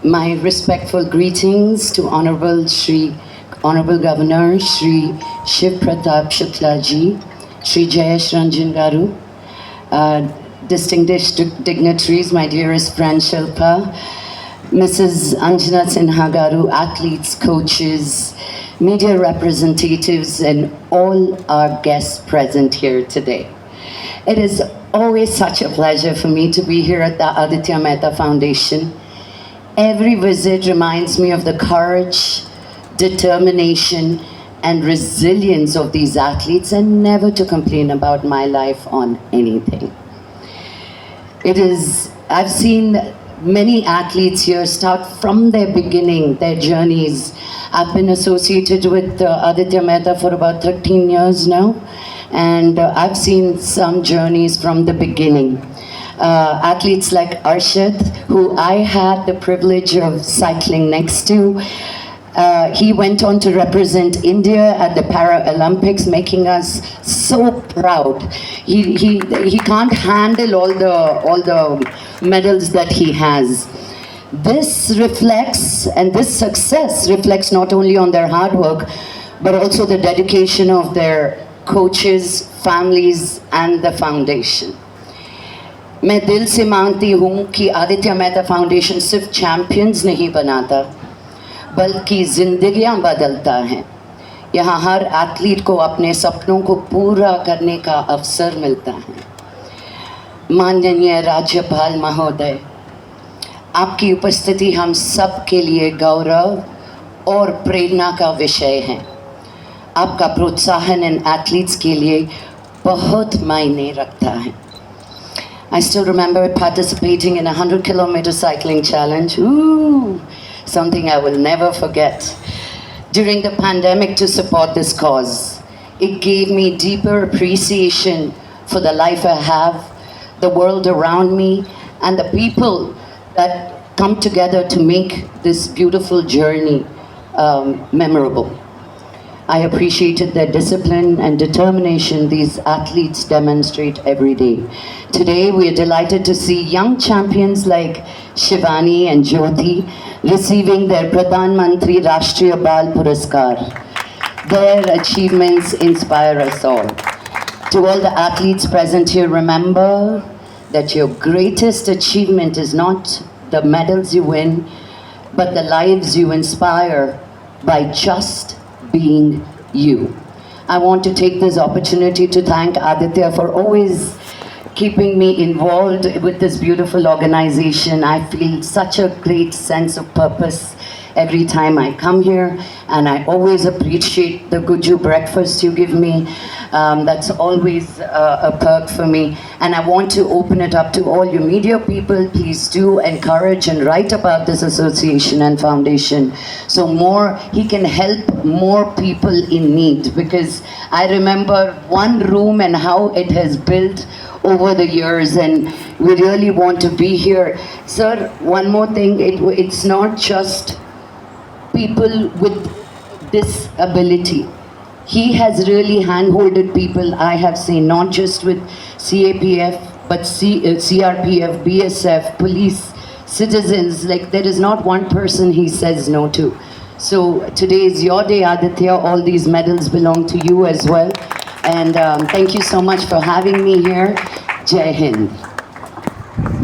My respectful greetings to Honorable Governor Shri Shiv Pratap Shukla ji, Shri Jayesh Ranjan Garu, distinguished dignitaries, my dearest friend Shilpa, Mrs. Anjana Sinha Garu, athletes, coaches, media representatives, and all our guests present here today. It is always such a pleasure for me to be here at the Aditya Mehta Foundation. Every visit reminds me of the courage, determination, and resilience of these athletes, and never to complain about my life on anything. I've seen many athletes here start from their beginning, their journeys. I've been associated with Aditya Mehta for about 13 years now, and I've seen some journeys from the beginning. Athletes like Arshad, who I had the privilege of cycling next to. He went on to represent India at the Paralympics, making us so proud. He can't handle all the medals that he has. This reflects, and this success reflects not only on their hard work, but also the dedication of their coaches, families, and the foundation. मैं दिल से मानती हूँ कि Aditya Mehta foundation सिर्फ champions नहीं बनाता, बल्कि जिंदगियाँ बदलता है. यहाँ हर एथलीट को अपने सपनों को पूरा करने का अवसर मिलता है. माननीय राज्यपाल महोदय, आपकी उपस्थिति हम सब के लिए गौरव और प्रेरणा का विषय है. आपका प्रोत्साहन इन एथलीट्स के लिए बहुत मायने रखता है. I still remember participating in a 100-kilometer cycling challenge. Ooh, something I will never forget. During the pandemic, to support this cause, it gave me deeper appreciation for the life I have, the world around me, and the people that come together to make this beautiful journey memorable. I appreciated the discipline and determination these athletes demonstrate every day. Today, we are delighted to see young champions like Shivani and Jyoti receiving their Pradhan Mantri Rashtriya Bal Puraskar. Their achievements inspire us all. To all the athletes present here, remember that your greatest achievement is not the medals you win, but the lives you inspire by just being you. I want to take this opportunity to thank Aditya for always keeping me involved with this beautiful organization. I feel such a great sense of purpose every time I come here, and I always appreciate the Guju breakfast you give me. That's always a perk for me, and I want to open it up to all you media people. Please do encourage and write about this association and foundation, so he can help more people in need, because I remember one room and how it has built over the years, and we really want to be here. Sir, one more thing, it's not just people with disability. He has really hand-holded people, I have seen, not just with CAPF, but CRPF, BSF, police, citizens. Like, there is not one person he says no to. So today is your day, Aditya. All these medals belong to you as well. And thank you so much for having me here. Jai Hind.